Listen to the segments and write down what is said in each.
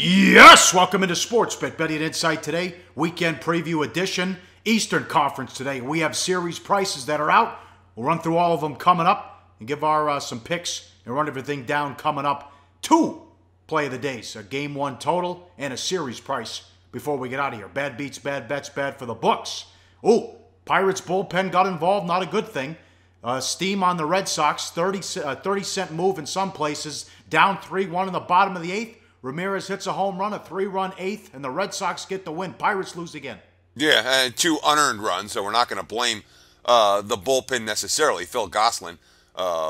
Yes! Welcome into Sports Bet Betting and Insight today. Weekend preview edition. Eastern Conference today. We have series prices that are out. We'll run through all of them coming up and give our some picks and run everything down coming up. Two play of the days. A game one total and a series price before we get out of here. Bad beats, bad bets, bad for the books. Ooh, Pirates bullpen got involved. Not a good thing. Steam on the Red Sox. 30-cent move in some places. Down 3-1 in the bottom of the eighth. Ramirez hits a home run, a 3-run eighth, and the Red Sox get the win. Pirates lose again. Yeah, and two unearned runs, so we're not going to blame the bullpen necessarily. Phil Gosselin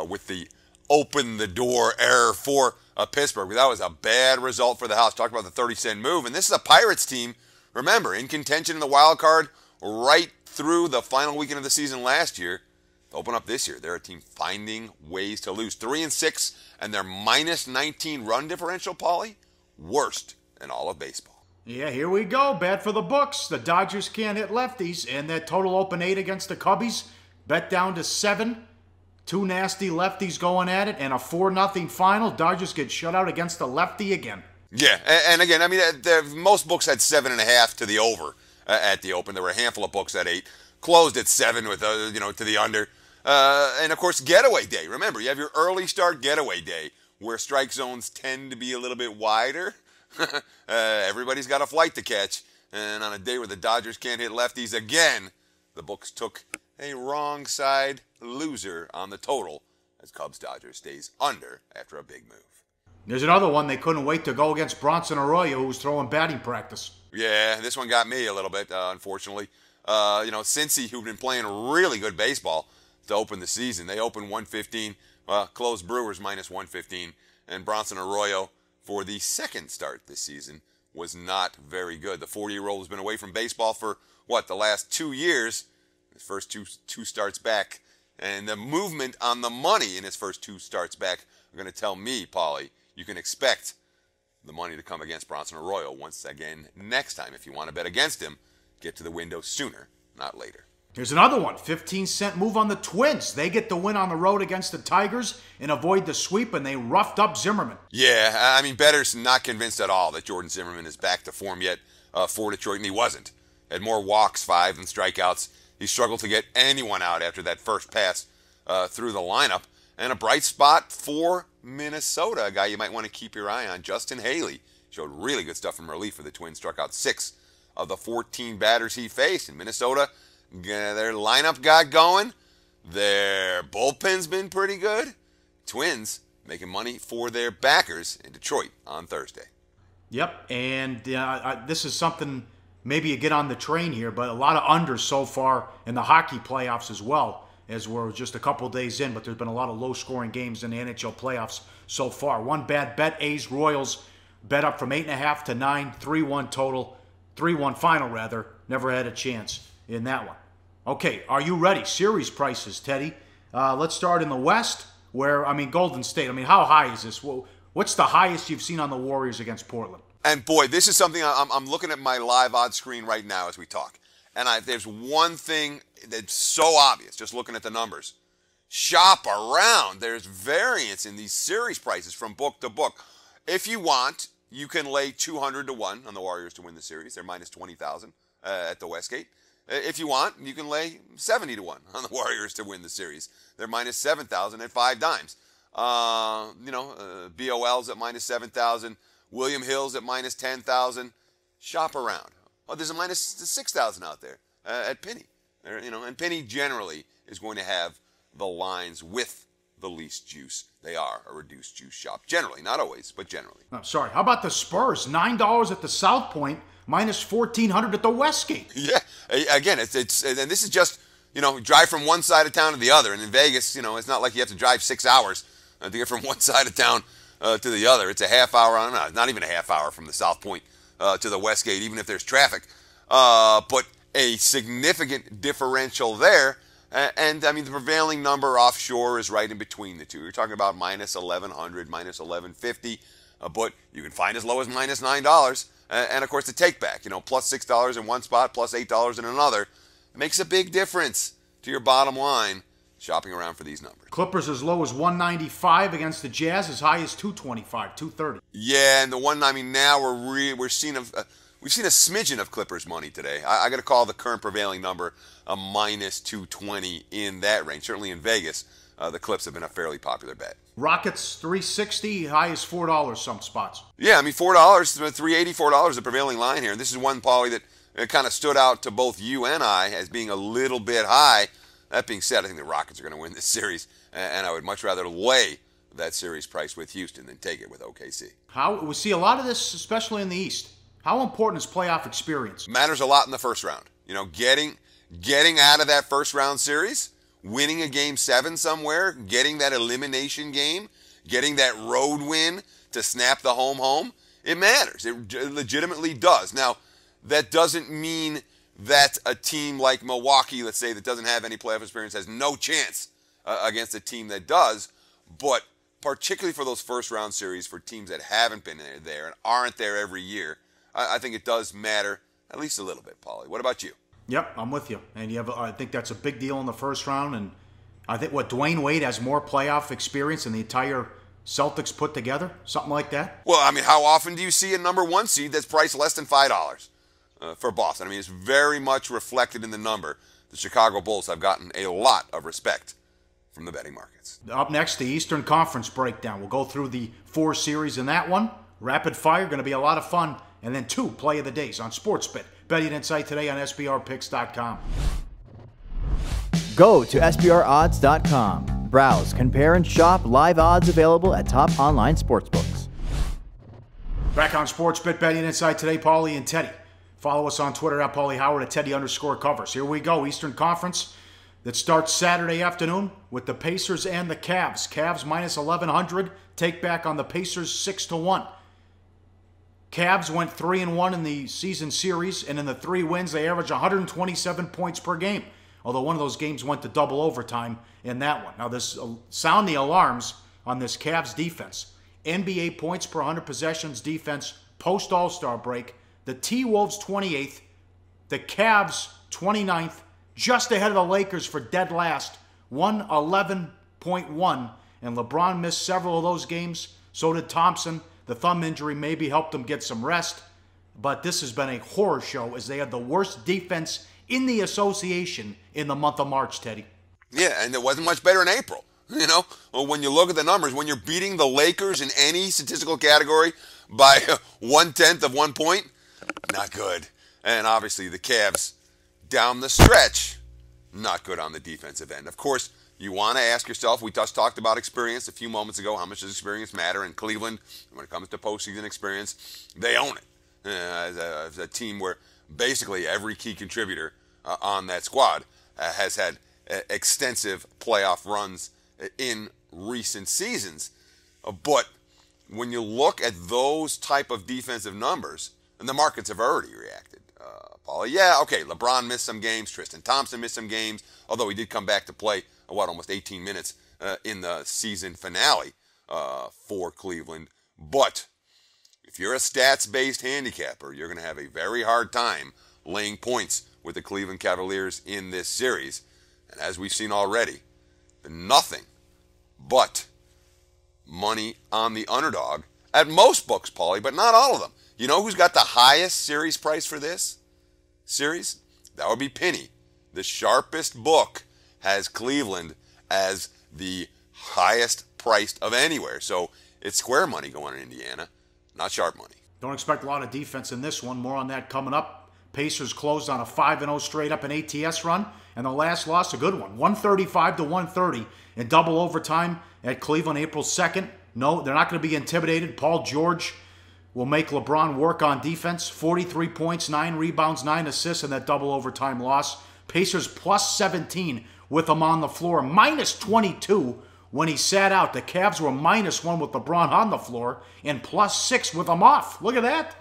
with the open-the-door error for Pittsburgh. That was a bad result for the house. Talk about the 30-cent move. And this is a Pirates team, remember, in contention in the wild card right through the final weekend of the season last year. Open up this year. They're a team finding ways to lose. 3-6, and their minus 19 run differential, Pauly, worst in all of baseball. Yeah, here we go. Bad for the books. The Dodgers can't hit lefties, and that total open 8 against the Cubbies. Bet down to 7. Two nasty lefties going at it, and a 4-0 final. Dodgers get shut out against the lefty again. Yeah, and again, I mean, most books had 7.5 to the over at the open. There were a handful of books at 8. Closed at 7 with to the under. And of course, getaway day. Remember, you have your early start getaway day where strike zones tend to be a little bit wider. Everybody's got a flight to catch. And on a day where the Dodgers can't hit lefties again, the books took a wrong side loser on the total as Cubs-Dodgers stays under after a big move. There's another one they couldn't wait to go against Bronson Arroyo, who was throwing batting practice. Yeah, this one got me a little bit, unfortunately. Cincy, who'd been playing really good baseball to open the season. They opened 115, closed Brewers minus 115, and Bronson Arroyo for the second start this season was not very good. The 40-year-old has been away from baseball for, the last 2 years, his first two starts back, and the movement on the money in his first 2 starts back are going to tell me, Pauly, you can expect the money to come against Bronson Arroyo once again next time. If you want to bet against him, get to the window sooner, not later. Here's another one. 15-cent move on the Twins. They get the win on the road against the Tigers and avoid the sweep, and they roughed up Zimmerman. Yeah, I mean, bettors not convinced at all that Jordan Zimmerman is back to form yet for Detroit, and he wasn't. Had more walks, 5, than strikeouts. He struggled to get anyone out after that first pass through the lineup. And a bright spot for Minnesota, a guy you might want to keep your eye on, Justin Haley. Showed really good stuff from relief for the Twins. Struck out 6 of the 14 batters he faced. In Minnesota, their lineup got going. Their bullpen's been pretty good. Twins making money for their backers in Detroit on Thursday. Yep, and this is something maybe you get on the train here, but a lot of unders so far in the hockey playoffs as well, as we're just a couple days in, but there's been a lot of low-scoring games in the NHL playoffs so far. One bad bet, A's Royals bet up from 8.5 to 9, 3-1 total, 3-1 final rather. Never had a chance in that one. Okay, are you ready? Series prices, Teddy. Let's start in the West, where, Golden State. how high is this? What's the highest you've seen on the Warriors against Portland? And boy, this is something I'm looking at my live odds screen right now as we talk. And there's one thing that's so obvious, just looking at the numbers. Shop around. There's variance in these series prices from book to book. If you want, you can lay 200 to 1 on the Warriors to win the series. They're minus 20,000 at the Westgate. If you want, you can lay 70 to 1 on the Warriors to win the series. They're minus 7,000 at 5 dimes. BOL's at minus 7,000. William Hill's at minus 10,000. Shop around. Oh, there's a minus 6,000 out there at Penny. And Penny generally is going to have the lines with the least juice. They are a reduced juice shop. Generally, not always, but generally. Oh, sorry. How about the Spurs? $9 at the South Point, minus 1,400 at the Westgate. Yeah. Again, it's and this is just, drive from one side of town to the other. And in Vegas, it's not like you have to drive 6 hours to get from one side of town to the other. It's a half hour, not even a half hour from the South Point to the Westgate, even if there's traffic. But a significant differential there. And the prevailing number offshore is right in between the two. You're talking about minus 1,100, minus 1,150. But you can find as low as minus $9. And of course, the take back, plus $6 in one spot, plus $8 in another. It makes a big difference to your bottom line shopping around for these numbers. Clippers as low as 195 against the Jazz, as high as 225, 230. Yeah, and the one, I mean, now we've seen a smidgen of Clippers money today. I got to call the current prevailing number a minus 220 in that range. Certainly in Vegas, the Clips have been a fairly popular bet. Rockets 360, high as $4 some spots. Yeah, I mean $4, $3.80, $4 is the prevailing line here. And this is one, Pauly, that kind of stood out to both you and I as being a little bit high. That being said, I think the Rockets are going to win this series, and I would much rather lay that series price with Houston than take it with OKC. We see a lot of this, especially in the East. How important is playoff experience? Matters a lot in the first round. You know, getting out of that first round series, winning a game 7 somewhere, getting that elimination game, getting that road win to snap the home, it matters. It legitimately does. Now, that doesn't mean that a team like Milwaukee, let's say, that doesn't have any playoff experience has no chance against a team that does. But particularly for those first round series, for teams that haven't been there and aren't there every year, I think it does matter at least a little bit, Pauly. What about you? Yep, I'm with you. And I think that's a big deal in the first round. And I think Dwayne Wade has more playoff experience than the entire Celtics put together, something like that. Well, I mean, how often do you see a number 1 seed that's priced less than $5 for Boston? I mean, it's very much reflected in the number. The Chicago Bulls have gotten a lot of respect from the betting markets. Up next, the Eastern Conference breakdown. We'll go through the 4 series in that one. Rapid fire, going to be a lot of fun. And then 2 play of the days on SportsBet. Betting Insight today on SBRpicks.com. Go to SBRodds.com. Browse, compare, and shop live odds available at top online sportsbooks. Back on SportsBet Betting Insight today, Pauly and Teddy. Follow us on Twitter at Pauly Howard at Teddy_Covers. Here we go, Eastern Conference that starts Saturday afternoon with the Pacers and the Cavs. Cavs minus 1,100. Take back on the Pacers 6-1. Cavs went 3-1 in the season series, and in the 3 wins, they averaged 127 points per game. Although one of those games went to double overtime in that one. Now, sound the alarms on this Cavs defense. NBA points per 100 possessions defense post All-Star break. The T-Wolves 28th, the Cavs 29th, just ahead of the Lakers for dead last, 111.1. And LeBron missed several of those games. So did Thompson. The thumb injury maybe helped them get some rest. But this has been a horror show as they had the worst defense in the association in the month of March, Teddy. Yeah, and it wasn't much better in April. You know, when you look at the numbers, when you're beating the Lakers in any statistical category by 1/10 of 1 point, not good. And obviously the Cavs, down the stretch, not good on the defensive end. Of course, you want to ask yourself, we just talked about experience a few moments ago, how much does experience matter in Cleveland? When it comes to postseason experience, they own it. As a team where basically every key contributor on that squad has had extensive playoff runs in recent seasons. But when you look at those type of defensive numbers, and the markets have already reacted, Pauly, yeah, okay, LeBron missed some games, Tristan Thompson missed some games, although he did come back to play, almost 18 minutes in the season finale for Cleveland. But if you're a stats-based handicapper, you're going to have a very hard time laying points with the Cleveland Cavaliers in this series. And as we've seen already, nothing but money on the underdog at most books, Pauly, but not all of them. You know who's got the highest series price for this series? That would be Penny. The sharpest book has Cleveland as the highest priced of anywhere. So it's square money going in Indiana, not sharp money. Don't expect a lot of defense in this one. More on that coming up. Pacers closed on a 5-0 straight up an ATS run, and the last loss, a good one, 135-130 in double overtime at Cleveland April 2nd. No, they're not going to be intimidated. Paul George will make LeBron work on defense. 43 points, 9 rebounds, 9 assists in that double overtime loss. Pacers plus 17 with him on the floor, minus 22 when he sat out. The Cavs were minus 1 with LeBron on the floor and plus 6 with him off. Look at that.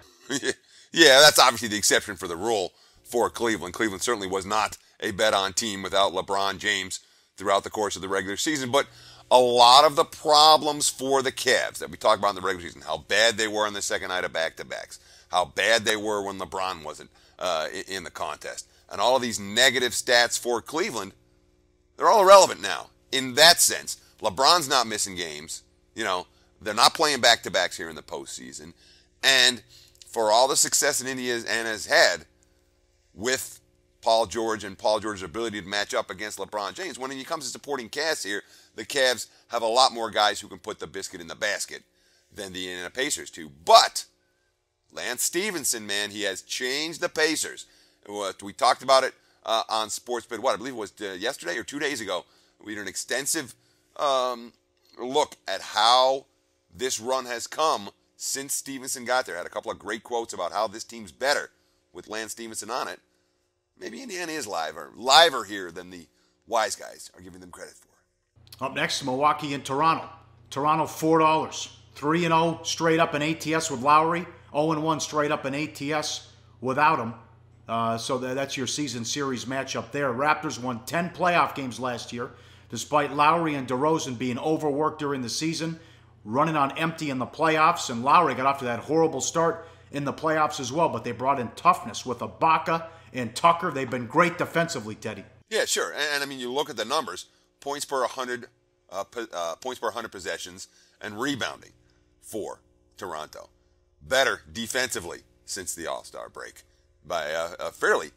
Yeah, that's obviously the exception for the rule for Cleveland. Cleveland certainly was not a bet-on team without LeBron James throughout the course of the regular season. But a lot of the problems for the Cavs that we talked about in the regular season, how bad they were on the second night of back-to-backs, how bad they were when LeBron wasn't in the contest, and all of these negative stats for Cleveland, they're all irrelevant now in that sense. LeBron's not missing games. You know, they're not playing back-to-backs here in the postseason. And for all the success that Indiana has had with Paul George and Paul George's ability to match up against LeBron James, when it comes to supporting cast here, the Cavs have a lot more guys who can put the biscuit in the basket than the Indiana Pacers do. But Lance Stevenson, man, he has changed the Pacers. We talked about it on SportsBit, I believe it was yesterday or 2 days ago. We did an extensive look at how this run has come since Stevenson got there. Had a couple of great quotes about how this team's better with Lance Stevenson on it. Maybe Indiana is liver here than the wise guys are giving them credit for. Up next, Milwaukee and Toronto. Toronto, $4. 3-0 straight up in ATS with Lowry. 0-1 straight up in ATS without him. So that's your season series matchup there. Raptors won 10 playoff games last year, despite Lowry and DeRozan being overworked during the season, running on empty in the playoffs. And Lowry got off to that horrible start in the playoffs as well, but they brought in toughness with Ibaka and Tucker. They've been great defensively, Teddy. Yeah, sure. And I mean, you look at the numbers: points per 100 possessions and rebounding for Toronto. Better defensively since the All-Star break by fairly.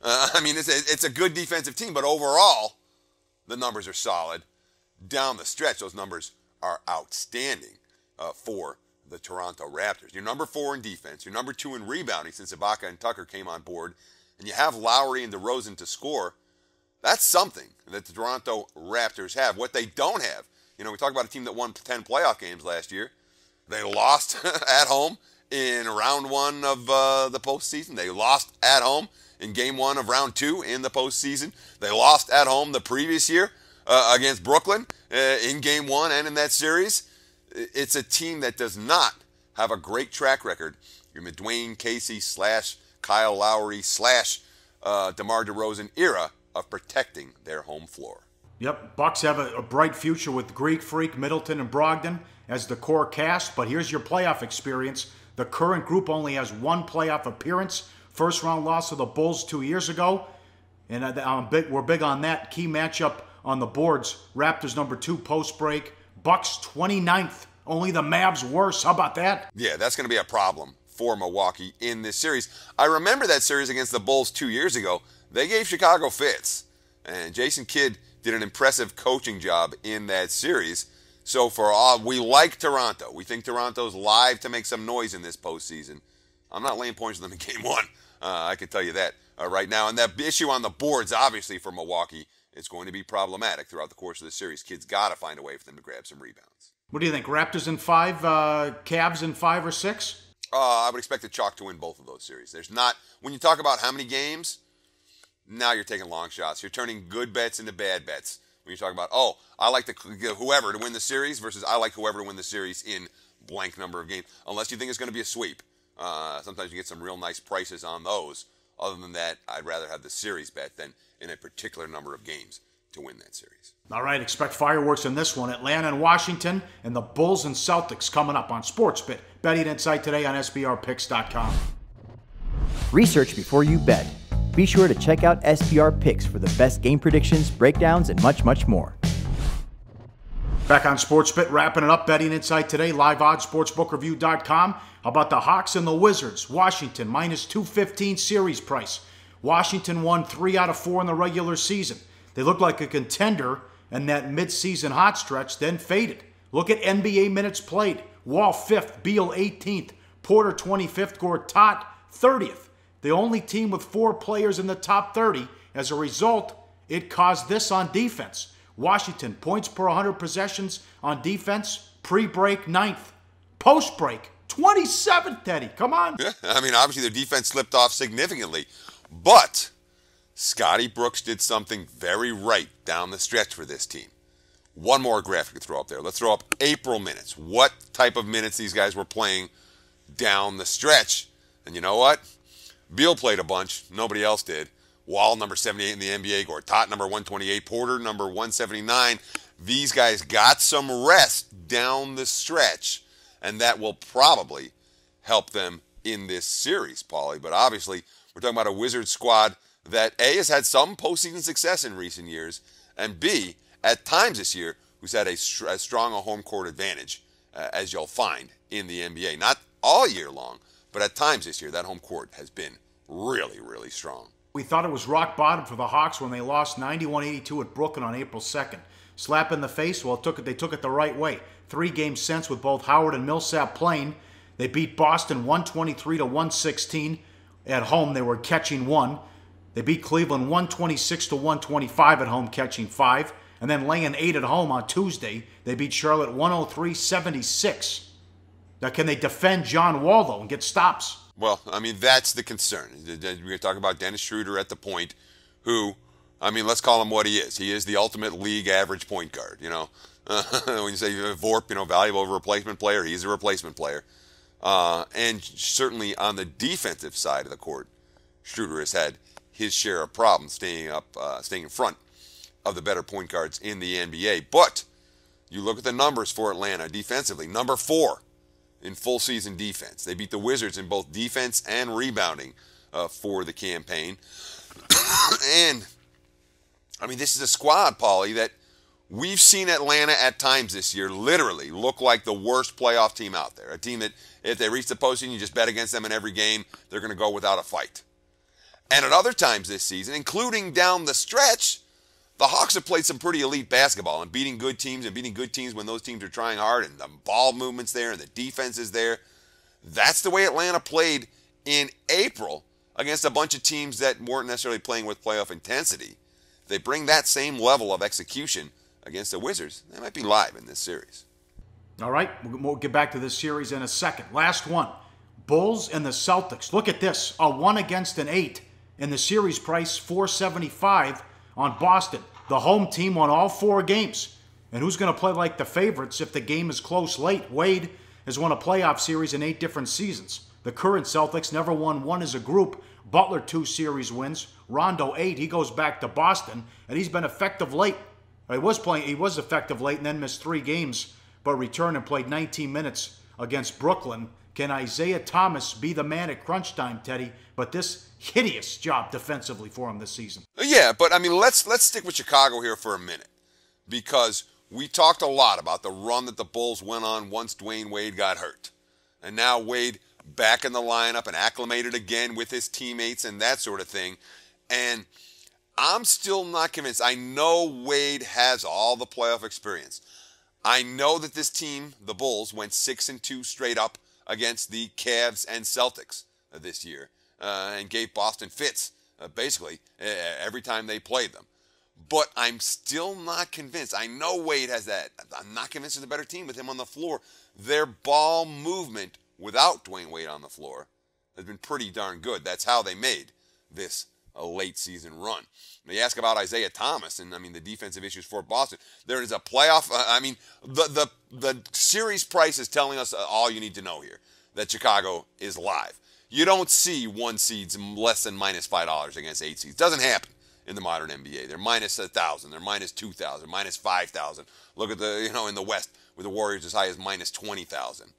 I mean, it's a good defensive team, but overall, the numbers are solid. Down the stretch, those numbers are outstanding for the Toronto Raptors. You're number 4 in defense. You're number 2 in rebounding since Ibaka and Tucker came on board. And you have Lowry and DeRozan to score. That's something that the Toronto Raptors have. What they don't have, you know, we talk about a team that won 10 playoff games last year. They lost at home in round 1 of the postseason. They lost at home in game 1 of round 2 in the postseason. They lost at home the previous year against Brooklyn in game 1 and in that series. It's a team that does not have a great track record. Your Dwayne Casey / Kyle Lowry / DeMar DeRozan era of protecting their home floor. Yep, Bucks have a bright future with Greek Freak, Middleton, and Brogdon as the core cast, but here's your playoff experience. The current group only has 1 playoff appearance, first-round loss to the Bulls 2 years ago, and we're big on that. Key matchup on the boards, Raptors number 2 post-break, Bucks 29th, only the Mavs worse. How about that? Yeah, that's going to be a problem for Milwaukee in this series. I remember that series against the Bulls 2 years ago. They gave Chicago fits, and Jason Kidd did an impressive coaching job in that series. So we like Toronto. We think Toronto's live to make some noise in this postseason. I'm not laying points with them in game 1. I can tell you that right now. And that issue on the boards, obviously, for Milwaukee, it's going to be problematic throughout the course of the series. Kids got to find a way for them to grab some rebounds. What do you think? Raptors in 5, Cavs in 5 or 6? I would expect the Chalk to win both of those series. There's not, when you talk about how many games, now you're taking long shots. You're turning good bets into bad bets. When you talk about, I like whoever to win the series versus I like whoever to win the series in blank number of games. Unless you think it's going to be a sweep. Sometimes you get some real nice prices on those. Other than that, I'd rather have the series bet than in a particular number of games to win that series. All right, expect fireworks in this one. Atlanta and Washington and the Bulls and Celtics coming up on SportsBit. Betting Insight today on SBRPicks.com. Research before you bet. Be sure to check out SBR Picks for the best game predictions, breakdowns, and much, much more. Back on SportsBit, wrapping it up. Betting Insight today, live odds, sportsbookreview.com. How about the Hawks and the Wizards? Washington, minus 215 series price. Washington won 3 out of 4 in the regular season. They looked like a contender in that midseason hot stretch, then faded. Look at NBA minutes played. Wall 5th, Beal 18th, Porter 25th, Gortat 30th. The only team with 4 players in the top 30. As a result, it caused this on defense. Washington, points per 100 possessions on defense, pre-break 9th. Post-break, 27th, Teddy. Come on. Yeah, I mean, obviously their defense slipped off significantly. But Scotty Brooks did something very right down the stretch for this team. One more graphic to throw up there. Let's throw up April minutes. What type of minutes these guys were playing down the stretch. And you know what? Beal played a bunch. Nobody else did. Wall, number 78 in the NBA. Gortat, number 128. Porter, number 179. These guys got some rest down the stretch, and that will probably help them in this series, Pauly. But obviously, we're talking about a Wizards squad that, A, has had some postseason success in recent years, and B, at times this year who's had as strong a home court advantage as you'll find in the NBA. Not all year long, but at times this year, that home court has been really, really strong. We thought it was rock bottom for the Hawks when they lost 91-82 at Brooklyn on April 2nd. Slap in the face? Well, they took it the right way. 3 games since with both Howard and Millsap playing. They beat Boston 123-116. At home, they were catching 1. They beat Cleveland 126-125 at home, catching 5. And then laying 8 at home on Tuesday. They beat Charlotte 103-76. Now, can they defend John Wall, though, and get stops? Well, I mean, that's the concern. We're talking about Dennis Schroeder at the point, who, I mean, let's call him what he is. He is the ultimate league average point guard, you know. When you say VORP, you know, valuable replacement player, he's a replacement player. And certainly on the defensive side of the court, Schroeder has had his share of problems staying in front of the better point guards in the NBA. But you look at the numbers for Atlanta defensively, number 4 in full season defense. They beat the Wizards in both defense and rebounding for the campaign. And, I mean, this is a squad, Pauly, that we've seen Atlanta at times this year literally look like the worst playoff team out there. A team that, if they reach the postseason, you just bet against them in every game, they're going to go without a fight. And at other times this season, including down the stretch, the Hawks have played some pretty elite basketball and beating good teams when those teams are trying hard and the ball movement's there and the defense is there. That's the way Atlanta played in April against a bunch of teams that weren't necessarily playing with playoff intensity. If they bring that same level of execution against the Wizards, they might be live in this series. All right, we'll get back to this series in a second. Last one, Bulls and the Celtics. Look at this, a 1 against an 8, and the series price $475 on Boston. The home team won all 4 games. And who's going to play like the favorites if the game is close late? Wade has won a playoff series in 8 different seasons. The current Celtics never won one as a group. Butler 2 series wins. Rondo 8. He goes back to Boston, and he's been effective late. He was effective late and then missed 3 games, but returned and played 19 minutes against Brooklyn. Can Isaiah Thomas be the man at crunch time, Teddy? But this hideous job defensively for him this season. Yeah, but I mean, let's stick with Chicago here for a minute, because we talked a lot about the run that the Bulls went on once Dwayne Wade got hurt. And now Wade back in the lineup and acclimated again with his teammates and that sort of thing. And I'm still not convinced. I know Wade has all the playoff experience. I know that this team, the Bulls, went 6-2 straight up against the Cavs and Celtics this year and gave Boston fits basically every time they played them. But I'm still not convinced. I know Wade has that. I'm not convinced it's a better team with him on the floor. Their ball movement without Dwayne Wade on the floor has been pretty darn good. That's how they made this a late season run. They ask about Isaiah Thomas and, I mean, the defensive issues for Boston. There is a playoff. I mean, the series price is telling us all you need to know here, that Chicago is live. You don't see 1 seeds less than -$5 against 8 seeds. Doesn't happen in the modern NBA. They're -1,000. They're -2,000, -5,000. Look at the, in the West with the Warriors as high as -20,000.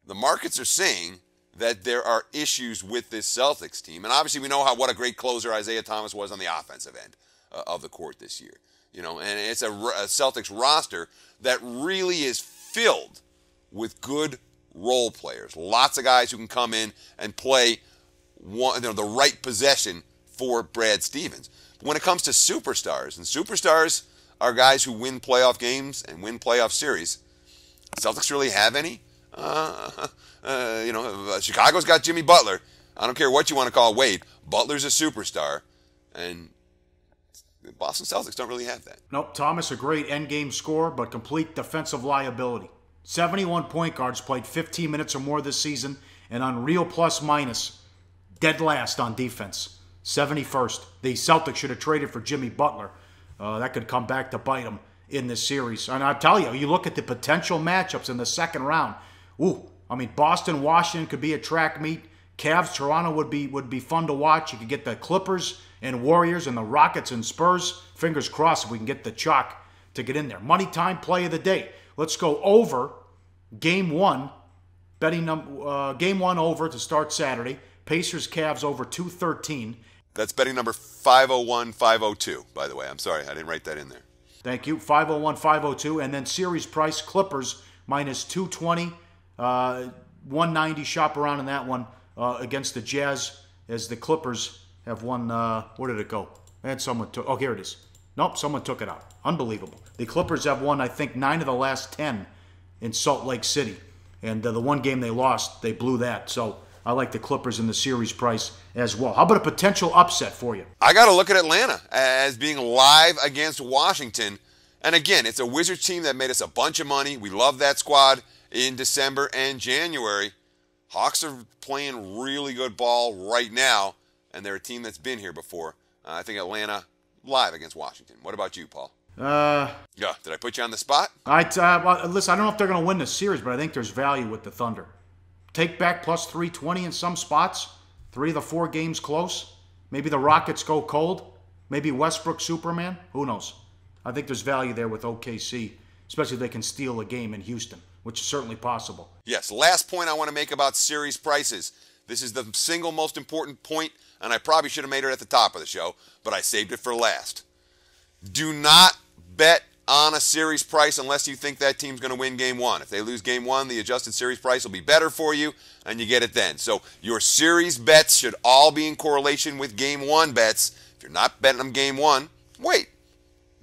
The markets are saying that there are issues with this Celtics team. And obviously we know what a great closer Isaiah Thomas was on the offensive end of the court this year. And it's a Celtics roster that really is filled with good role players. Lots of guys who can come in and play the right possession for Brad Stevens. But when it comes to superstars, and superstars are guys who win playoff games and win playoff series, Celtics really have any? Chicago's got Jimmy Butler. I don't care what you want to call Wade. Butler's a superstar, and the Boston Celtics don't really have that. Nope, Thomas a great endgame scorer, but complete defensive liability. 71 point guards played 15 minutes or more this season, and on real plus-minus, dead last on defense. 71st. The Celtics should have traded for Jimmy Butler. That could come back to bite them in this series. And I'll tell you, you look at the potential matchups in the second round. Boston, Washington could be a track meet. Cavs, Toronto would be fun to watch. You could get the Clippers and Warriors and the Rockets and Spurs. Fingers crossed if we can get the chalk to get in there. Money time play of the day. Let's go over Game 1. Betting Game 1 over to start Saturday. Pacers, Cavs over 213. That's betting number 501, 502, by the way. I'm sorry, I didn't write that in there. Thank you. 501, 502. And then series price, Clippers minus 220. 190, shop around in that one against the Jazz as the Clippers have won. Where did it go? And someone took. Oh, here it is. Nope, someone took it out. Unbelievable. The Clippers have won, I think, 9 of the last 10 in Salt Lake City. And the one game they lost, they blew that. So I like the Clippers in the series price as well. How about a potential upset for you? I got to look at Atlanta as being live against Washington. And again, it's a Wizards team that made us a bunch of money. We love that squad in December and January. Hawks are playing really good ball right now, and they're a team that's been here before. I think Atlanta live against Washington. What about you, Paul? Yeah, did I put you on the spot? Listen, I don't know if they're going to win the series, but I think there's value with the Thunder. Take back plus 320 in some spots. 3 of the 4 games close. Maybe the Rockets go cold. Maybe Westbrook Superman. Who knows? I think there's value there with OKC, especially if they can steal a game in Houston, which is certainly possible. Yes, last point I want to make about series prices. This is the single most important point, and I probably should have made it at the top of the show, but I saved it for last. Do not bet on a series price unless you think that team's going to win game 1. If they lose game 1, the adjusted series price will be better for you, and you get it then. So your series bets should all be in correlation with game 1 bets. If you're not betting them game 1, wait.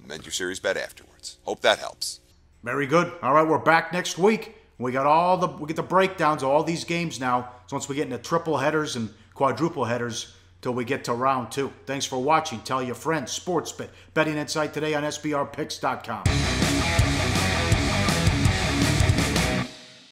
Amend your series bet afterwards. Hope that helps. Very good. All right, we're back next week. We get the breakdowns of all these games now. So once we get into triple headers and quadruple headers till we get to round 2. Thanks for watching. Tell your friends. Sportsbet. Betting Insight today on SBRPicks.com.